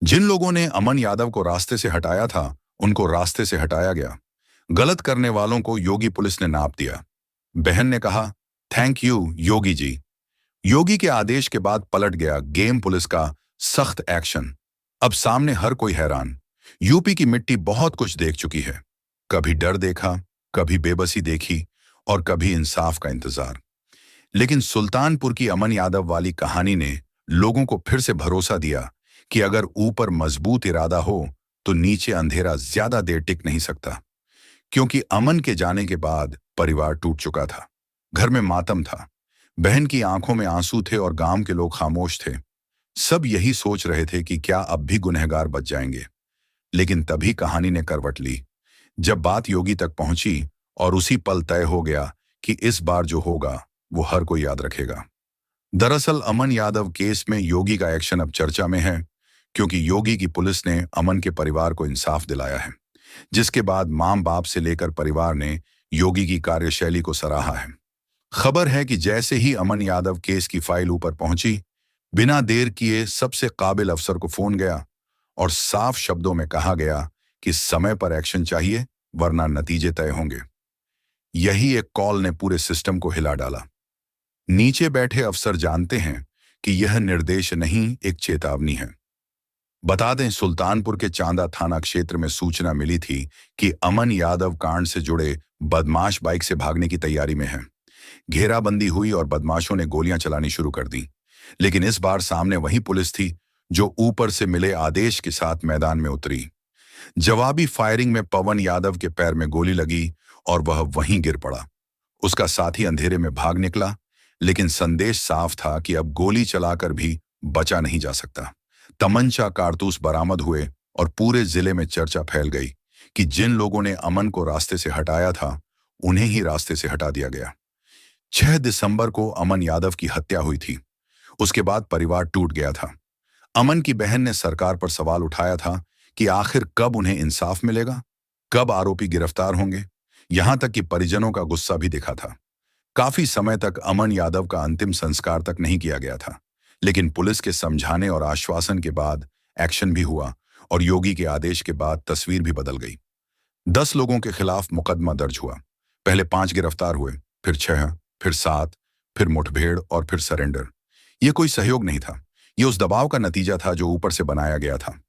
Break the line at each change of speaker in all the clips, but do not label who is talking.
जिन लोगों ने अमन यादव को रास्ते से हटाया था, उनको रास्ते से हटाया गया। गलत करने वालों को योगी पुलिस ने नाप दिया। बहन ने कहा, थैंक यू योगी जी। योगी के आदेश के बाद पलट गया गेम। पुलिस का सख्त एक्शन। अब सामने हर कोई हैरान। यूपी की मिट्टी बहुत कुछ देख चुकी है। कभी डर देखा, कभी बेबसी देखी और कभी इंसाफ का इंतजार। लेकिन सुल्तानपुर की अमन यादव वाली कहानी ने लोगों को फिर से भरोसा दिया कि अगर ऊपर मजबूत इरादा हो तो नीचे अंधेरा ज्यादा देर टिक नहीं सकता। क्योंकि अमन के जाने के बाद परिवार टूट चुका था। घर में मातम था। बहन की आंखों में आंसू थे और गांव के लोग खामोश थे। सब यही सोच रहे थे कि क्या अब भी गुनहगार बच जाएंगे। लेकिन तभी कहानी ने करवट ली। जब बात योगी तक पहुंची और उसी पल तय हो गया कि इस बार जो होगा वो हर कोई याद रखेगा। दरअसल अमन यादव केस में योगी का एक्शन अब चर्चा में है, क्योंकि योगी की पुलिस ने अमन के परिवार को इंसाफ दिलाया है, जिसके बाद मां बाप से लेकर परिवार ने योगी की कार्यशैली को सराहा है। खबर है कि जैसे ही अमन यादव केस की फाइल ऊपर पहुंची, बिना देर किए सबसे काबिल अफसर को फोन गया और साफ शब्दों में कहा गया कि समय पर एक्शन चाहिए, वरना नतीजे तय होंगे। यही एक कॉल ने पूरे सिस्टम को हिला डाला। नीचे बैठे अफसर जानते हैं कि यह निर्देश नहीं, एक चेतावनी है। बता दें, सुल्तानपुर के चांदा थाना क्षेत्र में सूचना मिली थी कि अमन यादव कांड से जुड़े बदमाश बाइक से भागने की तैयारी में हैं। घेराबंदी हुई और बदमाशों ने गोलियां चलानी शुरू कर दी। लेकिन इस बार सामने वही पुलिस थी जो ऊपर से मिले आदेश के साथ मैदान में उतरी। जवाबी फायरिंग में पवन यादव के पैर में गोली लगी और वह वहीं गिर पड़ा। उसका साथी अंधेरे में भाग निकला, लेकिन संदेश साफ था कि अब गोली चलाकर भी बचा नहीं जा सकता। तमंचा कारतूस बरामद हुए और पूरे जिले में चर्चा फैल गई कि जिन लोगों ने अमन को रास्ते से हटाया था, उन्हें ही रास्ते से हटा दिया गया। 6 दिसंबर को अमन यादव की हत्या हुई थी। उसके बाद परिवार टूट गया था। अमन की बहन ने सरकार पर सवाल उठाया था कि आखिर कब उन्हें इंसाफ मिलेगा, कब आरोपी गिरफ्तार होंगे। यहां तक कि परिजनों का गुस्सा भी दिखा था। काफी समय तक अमन यादव का अंतिम संस्कार तक नहीं किया गया था। लेकिन पुलिस के समझाने और आश्वासन के बाद एक्शन भी हुआ और योगी के आदेश के बाद तस्वीर भी बदल गई। 10 लोगों के खिलाफ मुकदमा दर्ज हुआ। पहले 5 गिरफ्तार हुए, फिर 6, फिर 7, फिर मुठभेड़ और फिर सरेंडर। यह कोई सहयोग नहीं था, यह उस दबाव का नतीजा था जो ऊपर से बनाया गया था।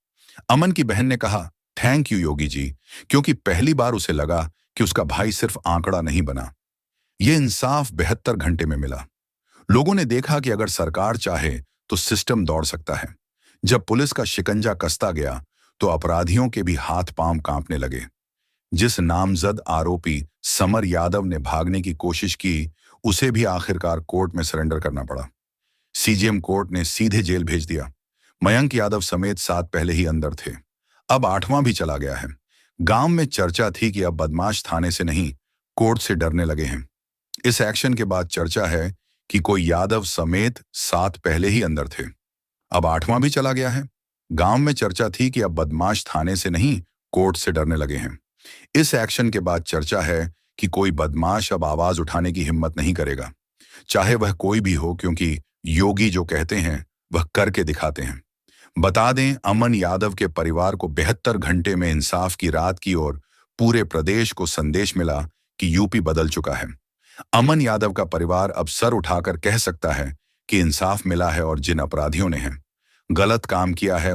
अमन की बहन ने कहा, थैंक यू योगी जी, क्योंकि पहली बार उसे लगा कि उसका भाई सिर्फ आंकड़ा नहीं बना। यह इंसाफ 72 घंटे में मिला। लोगों ने देखा कि अगर सरकार चाहे तो सिस्टम दौड़ सकता है। जब पुलिस का शिकंजा कसता गया तो अपराधियों के भी हाथ पांव कांपने लगे। जिस नामजद आरोपी समर यादव ने भागने की कोशिश की, उसे भी आखिरकार कोर्ट में सरेंडर करना पड़ा। सीजेएम कोर्ट ने सीधे जेल भेज दिया। मयंक यादव समेत 7 पहले ही अंदर थे। अब 8वां भी चला गया है। गांव में चर्चा थी कि अब बदमाश थाने से नहीं, कोर्ट से डरने लगे हैं। इस एक्शन के बाद चर्चा है कि कोई यादव समेत 7 पहले ही अंदर थे। अब 8वां भी चला गया है। गांव में चर्चा थी कि अब बदमाश थाने से नहीं, कोर्ट से डरने लगे हैं। इस एक्शन के बाद चर्चा है कि कोई बदमाश अब आवाज उठाने की हिम्मत नहीं करेगा, चाहे वह कोई भी हो, क्योंकि योगी जो कहते हैं वह करके दिखाते हैं। बता दें, अमन यादव के परिवार को 72 घंटे में इंसाफ की रात की और पूरे प्रदेश को संदेश मिला कि यूपी बदल चुका है। अमन यादव का परिवार अब सर उठाकर कह सकता है कि इंसाफ मिला है और जिन अपराधियों ने गलत काम किया है